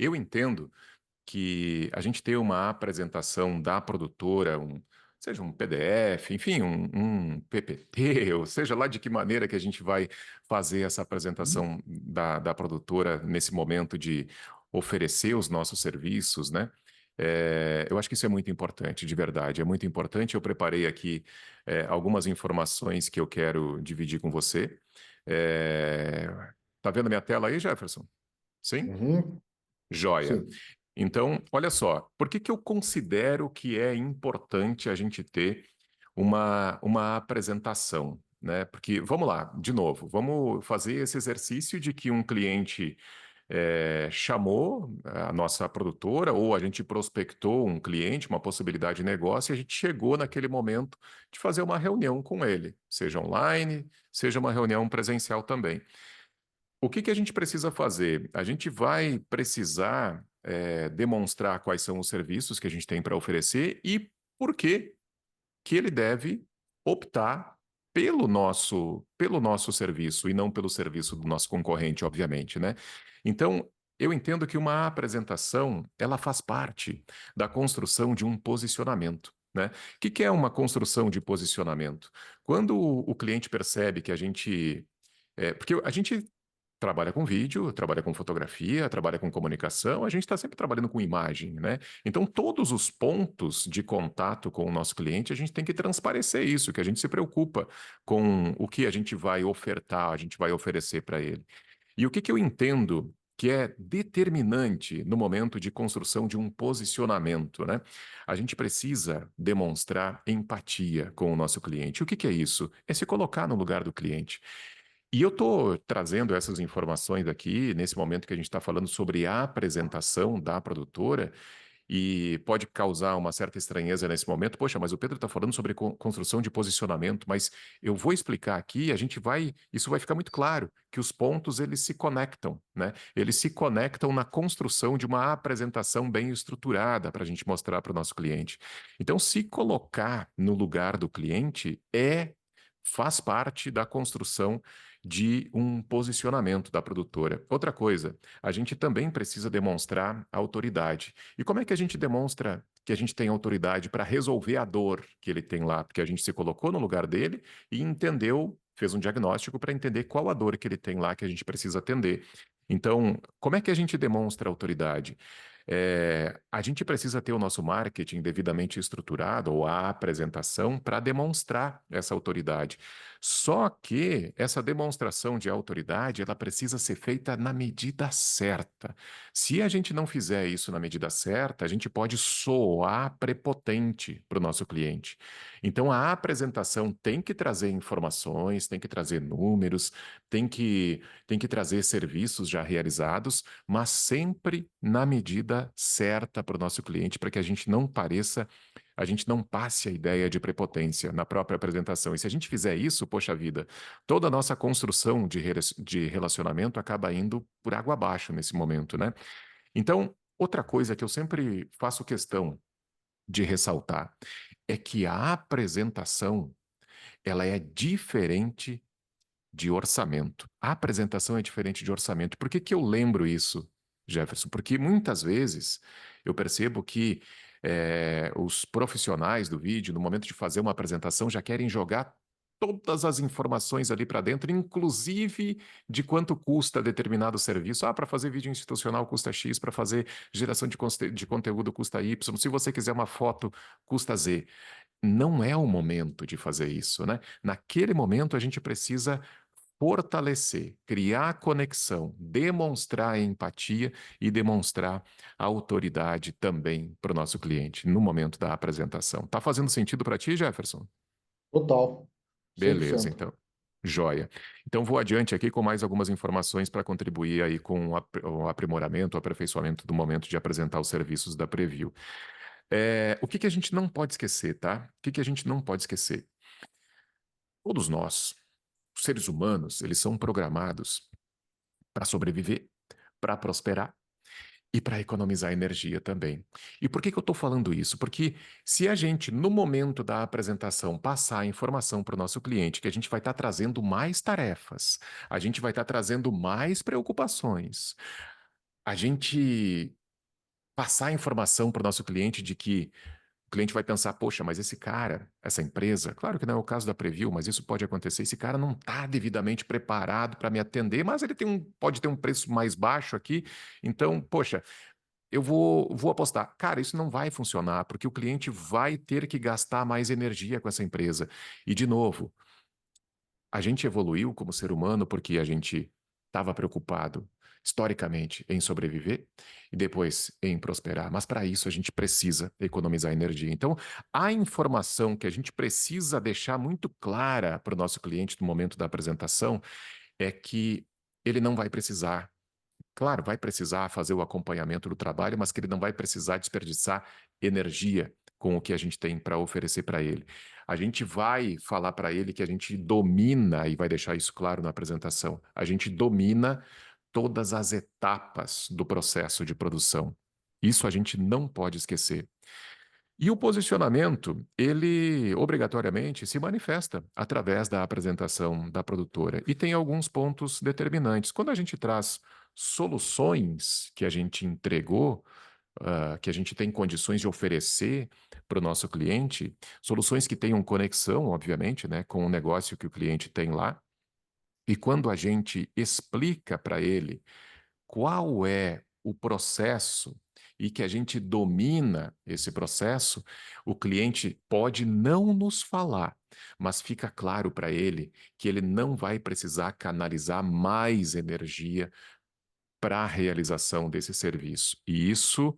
eu entendo que a gente ter uma apresentação da produtora, seja um PDF, enfim, um PPT, ou seja lá de que maneira que a gente vai fazer essa Uhum. apresentação da produtora nesse momento de oferecer os nossos serviços, né? Eu acho que isso é muito importante, de verdade, é muito importante. Eu preparei aqui algumas informações que eu quero dividir com você. É, Tá vendo a minha tela aí, Jefferson? Sim? Uhum. Joia. Sim. Então, olha só, por que que eu considero que é importante a gente ter uma apresentação, né? Porque, vamos lá, de novo, vamos fazer esse exercício de que um cliente chamou a nossa produtora ou a gente prospectou um cliente, uma possibilidade de negócio, e a gente chegou naquele momento de fazer uma reunião com ele, seja online, seja uma reunião presencial também. O que que a gente precisa fazer? A gente vai precisar demonstrar quais são os serviços que a gente tem para oferecer e por que ele deve optar pelo nosso serviço e não pelo serviço do nosso concorrente, obviamente, né? Então, eu entendo que uma apresentação, ela faz parte da construção de um posicionamento. Né? O que que é uma construção de posicionamento? Quando o cliente percebe que a gente. Porque a gente trabalha com vídeo, trabalha com fotografia, trabalha com comunicação, a gente está sempre trabalhando com imagem, né? Então, todos os pontos de contato com o nosso cliente, a gente tem que transparecer isso, que a gente se preocupa com o que a gente vai ofertar, a gente vai oferecer para ele. E o que que eu entendo que é determinante no momento de construção de um posicionamento, né? A gente precisa demonstrar empatia com o nosso cliente. O que que é isso? É se colocar no lugar do cliente. E eu estou trazendo essas informações aqui nesse momento que a gente está falando sobre a apresentação da produtora e pode causar uma certa estranheza nesse momento. Poxa, mas o Pedro está falando sobre construção de posicionamento, mas eu vou explicar aqui, isso vai ficar muito claro, que os pontos eles se conectam, né? Eles se conectam na construção de uma apresentação bem estruturada para a gente mostrar para o nosso cliente. Então, se colocar no lugar do cliente faz parte da construção de um posicionamento da produtora. Outra coisa, a gente também precisa demonstrar autoridade. E como é que a gente demonstra que a gente tem autoridade para resolver a dor que ele tem lá? Porque a gente se colocou no lugar dele e entendeu, fez um diagnóstico para entender qual a dor que ele tem lá que a gente precisa atender. Então, como é que a gente demonstra autoridade? A gente precisa ter o nosso marketing devidamente estruturado ou a apresentação para demonstrar essa autoridade. Só que essa demonstração de autoridade, ela precisa ser feita na medida certa. Se a gente não fizer isso na medida certa, a gente pode soar prepotente para o nosso cliente. Então, a apresentação tem que trazer informações, tem que trazer números, tem que trazer serviços já realizados, mas sempre na medida certa para o nosso cliente, para que a gente não passe a ideia de prepotência na própria apresentação. E se a gente fizer isso, poxa vida, toda a nossa construção de relacionamento acaba indo por água abaixo nesse momento, né? Então, outra coisa que eu sempre faço questão de ressaltar é que a apresentação, ela é diferente de orçamento. A apresentação é diferente de orçamento. Por que que eu lembro isso, Jefferson? Porque muitas vezes eu percebo que os profissionais do vídeo, no momento de fazer uma apresentação, já querem jogar todas as informações ali para dentro, inclusive de quanto custa determinado serviço. Ah, para fazer vídeo institucional custa X, para fazer geração de conteúdo custa Y. Se você quiser uma foto, custa Z. Não é o momento de fazer isso, né? Naquele momento a gente precisa fortalecer, criar conexão, demonstrar empatia e demonstrar autoridade também para o nosso cliente no momento da apresentação. Tá fazendo sentido para ti, Jefferson? Total. Beleza, 100%. então. Joia. Então vou adiante aqui com mais algumas informações para contribuir aí com o aprimoramento, o aperfeiçoamento do momento de apresentar os serviços da Preview. O que que a gente não pode esquecer, tá? O que que a gente não pode esquecer? Todos nós, os seres humanos, eles são programados para sobreviver, para prosperar e para economizar energia também. E por que que eu estou falando isso? Porque se a gente, no momento da apresentação, passar a informação para o nosso cliente que a gente vai estar trazendo mais tarefas, a gente vai estar trazendo mais preocupações, a gente passar a informação para o nosso cliente de que o cliente vai pensar, poxa, mas esse cara, essa empresa, claro que não é o caso da Preview, mas isso pode acontecer. Esse cara não está devidamente preparado para me atender, mas ele pode ter um preço mais baixo aqui. Então, poxa, vou apostar. Cara, isso não vai funcionar, porque o cliente vai ter que gastar mais energia com essa empresa. E, de novo, a gente evoluiu como ser humano porque a gente estava preocupado, historicamente, em sobreviver e depois em prosperar. Mas para isso a gente precisa economizar energia. Então, a informação que a gente precisa deixar muito clara para o nosso cliente no momento da apresentação é que ele não vai precisar. Claro, vai precisar fazer o acompanhamento do trabalho, mas que ele não vai precisar desperdiçar energia com o que a gente tem para oferecer para ele. A gente vai falar para ele que a gente domina, e vai deixar isso claro na apresentação, a gente domina todas as etapas do processo de produção. Isso a gente não pode esquecer. E o posicionamento, ele obrigatoriamente se manifesta através da apresentação da produtora. E tem alguns pontos determinantes. Quando a gente traz soluções que a gente entregou, que a gente tem condições de oferecer para o nosso cliente, soluções que tenham conexão, obviamente, né, com o negócio que o cliente tem lá. E quando a gente explica para ele qual é o processo e que a gente domina esse processo, o cliente pode não nos falar, mas fica claro para ele que ele não vai precisar canalizar mais energia para a realização desse serviço. E isso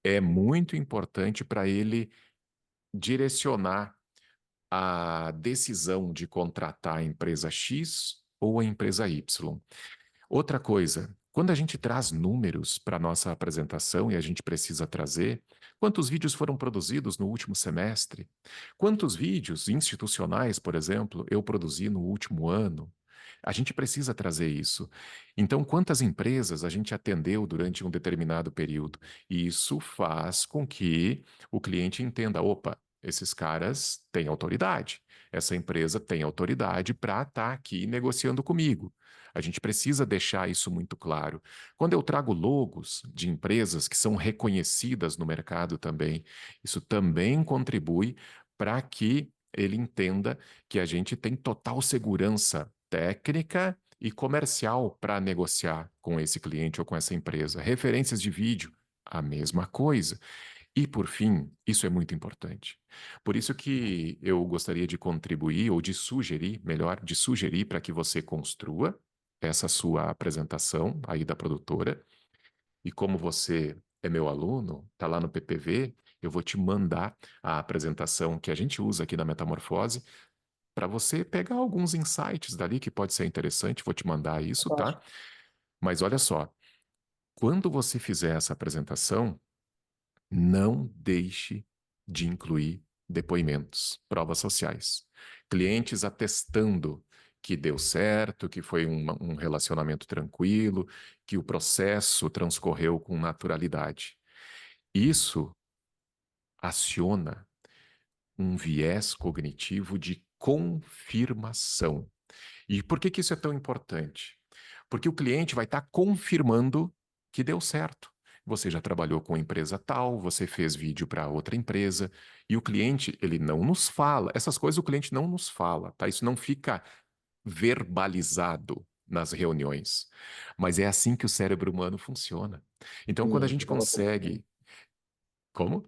é muito importante para ele direcionar a decisão de contratar a empresa X ou a empresa Y. Outra coisa, quando a gente traz números para a nossa apresentação e a gente precisa trazer, quantos vídeos foram produzidos no último semestre? Quantos vídeos institucionais, por exemplo, eu produzi no último ano? A gente precisa trazer isso. Então, quantas empresas a gente atendeu durante um determinado período? E isso faz com que o cliente entenda: opa, esses caras têm autoridade. Essa empresa tem autoridade para estar aqui negociando comigo. A gente precisa deixar isso muito claro. Quando eu trago logos de empresas que são reconhecidas no mercado também, isso também contribui para que ele entenda que a gente tem total segurança técnica e comercial para negociar com esse cliente ou com essa empresa. Referências de vídeo, a mesma coisa. E, por fim, isso é muito importante. Por isso que eu gostaria de contribuir, ou de sugerir, melhor, de sugerir para que você construa essa sua apresentação aí da produtora. E como você é meu aluno, está lá no PPV, eu vou te mandar a apresentação que a gente usa aqui na Metamorfose para você pegar alguns insights dali que pode ser interessante. Vou te mandar isso, tá? Fantástico. Mas olha só, quando você fizer essa apresentação, não deixe de incluir depoimentos, provas sociais. Clientes atestando que deu certo, que foi um relacionamento tranquilo, que o processo transcorreu com naturalidade. Isso aciona um viés cognitivo de confirmação. E por que que isso é tão importante? Porque o cliente vai estar confirmando que deu certo. Você já trabalhou com empresa tal, você fez vídeo para outra empresa, e o cliente, ele não nos fala, essas coisas o cliente não nos fala, tá? Isso não fica verbalizado nas reuniões. Mas é assim que o cérebro humano funciona. Então, Sim, quando a a gente gente acaba percebendo. consegue. Como?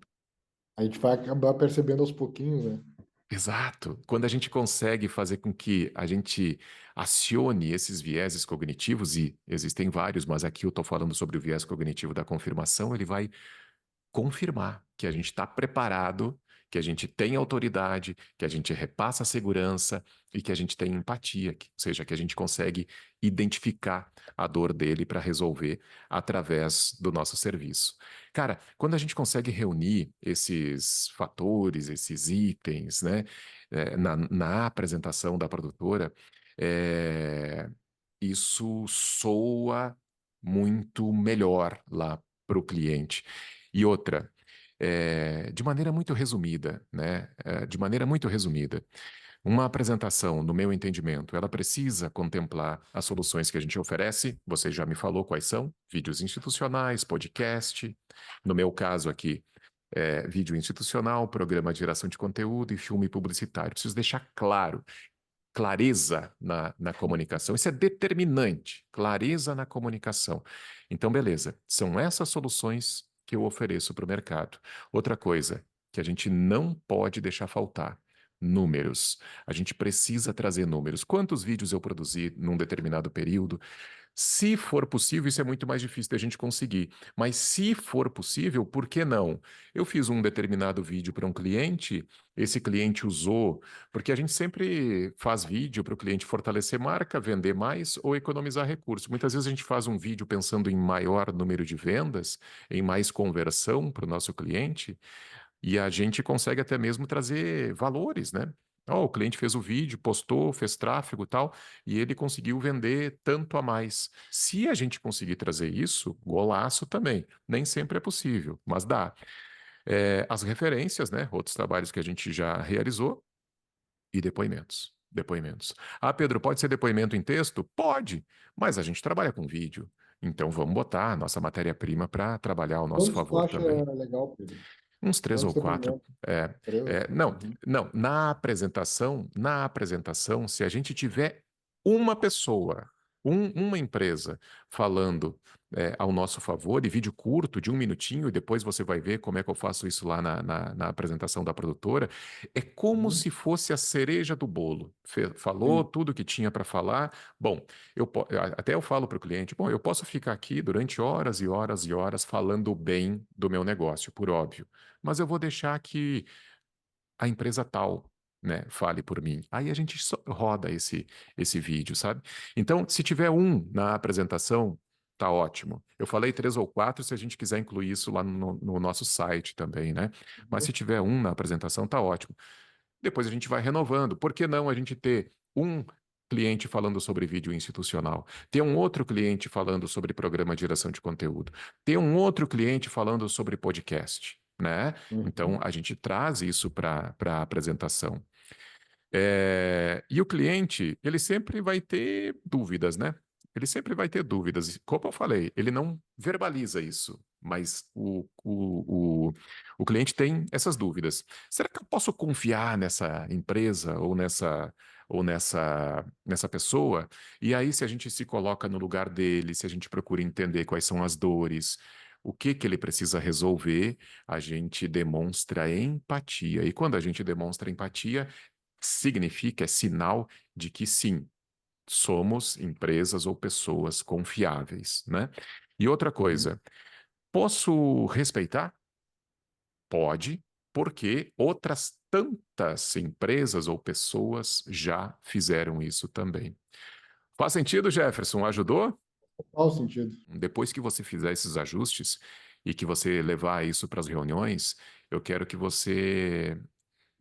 A gente vai acabar percebendo aos pouquinhos, né? Exato. Quando a gente consegue fazer com que a gente acione esses vieses cognitivos, e existem vários, mas aqui eu estou falando sobre o viés cognitivo da confirmação, ele vai confirmar que a gente está preparado, que a gente tem autoridade, que a gente repassa a segurança e que a gente tem empatia, ou seja, que a gente consegue identificar a dor dele para resolver através do nosso serviço. Cara, quando a gente consegue reunir esses fatores, esses itens, né, na apresentação da produtora, é, isso soa muito melhor lá para o cliente. E outra, de maneira muito resumida, né? De maneira muito resumida, Uma apresentação, no meu entendimento, ela precisa contemplar as soluções que a gente oferece. Você já me falou quais são: vídeos institucionais, podcast. No meu caso aqui, vídeo institucional, programa de geração de conteúdo e filme publicitário. Preciso deixar claro, clareza na comunicação. Isso é determinante, clareza na comunicação. Então, beleza, são essas soluções que eu ofereço para o mercado. Outra coisa que a gente não pode deixar faltar: números. A gente precisa trazer números. Quantos vídeos eu produzi num determinado período? Se for possível, isso é muito mais difícil da gente conseguir. Mas se for possível, por que não? Eu fiz um determinado vídeo para um cliente, esse cliente usou, porque a gente sempre faz vídeo para o cliente fortalecer marca, vender mais ou economizar recursos. Muitas vezes a gente faz um vídeo pensando em maior número de vendas, em mais conversão para o nosso cliente, e a gente consegue até mesmo trazer valores, né? Ó, o cliente fez o vídeo, postou, fez tráfego e tal, e ele conseguiu vender tanto a mais. Se a gente conseguir trazer isso, golaço também. Nem sempre é possível, mas dá. As referências, né? Outros trabalhos que a gente já realizou e depoimentos. Depoimentos. Ah, Pedro, pode ser depoimento em texto? Pode, mas a gente trabalha com vídeo. Então vamos botar a nossa matéria-prima para trabalhar ao nosso Quantos tu favor acha também. legal, Pedro? Uns três Quantos ou quatro. depoimentos? Três? Não, Uhum. não. Na apresentação, se a gente tiver uma pessoa, uma empresa falando ao nosso favor, e vídeo curto de 1 minutinho, e depois você vai ver como é que eu faço isso lá na apresentação da produtora, é como Uhum. se fosse a cereja do bolo. Falou Sim. tudo que tinha para falar. Bom, até eu falo para o cliente, bom, eu posso ficar aqui durante horas e horas e horas falando bem do meu negócio, por óbvio, mas eu vou deixar que a empresa tal, né, fale por mim. Aí a gente só roda esse vídeo, sabe? Então, se tiver um na apresentação, tá ótimo. Eu falei três ou quatro, se a gente quiser incluir isso lá no nosso site também, né? Mas se Uhum. tiver um na apresentação, tá ótimo. Depois a gente vai renovando. Por que não a gente ter um cliente falando sobre vídeo institucional, ter um outro cliente falando sobre programa de geração de conteúdo, ter um outro cliente falando sobre podcast, né? Então Uhum. a gente traz isso para a apresentação. E o cliente, ele sempre vai ter dúvidas, né? Ele sempre vai ter dúvidas. Como eu falei, ele não verbaliza isso, mas o cliente tem essas dúvidas. Será que eu posso confiar nessa empresa ou nessa pessoa? E aí, se a gente se coloca no lugar dele, se a gente procura entender quais são as dores, o que que ele precisa resolver, a gente demonstra empatia. E quando a gente demonstra empatia, significa, é sinal de que sim, somos empresas ou pessoas confiáveis, né? E outra Uhum. coisa, posso respeitar? Pode, porque outras tantas empresas ou pessoas já fizeram isso também. Faz sentido, Jefferson? Ajudou? Qual o sentido? Depois que você fizer esses ajustes e que você levar isso para as reuniões, eu quero que você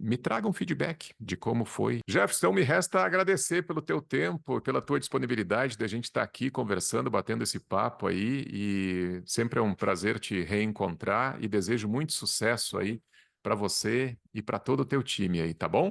me traga um feedback de como foi. Jefferson, me resta agradecer pelo teu tempo, pela tua disponibilidade de a gente estar aqui conversando, batendo esse papo aí, e sempre é um prazer te reencontrar e desejo muito sucesso aí para você e para todo o teu time aí, tá bom?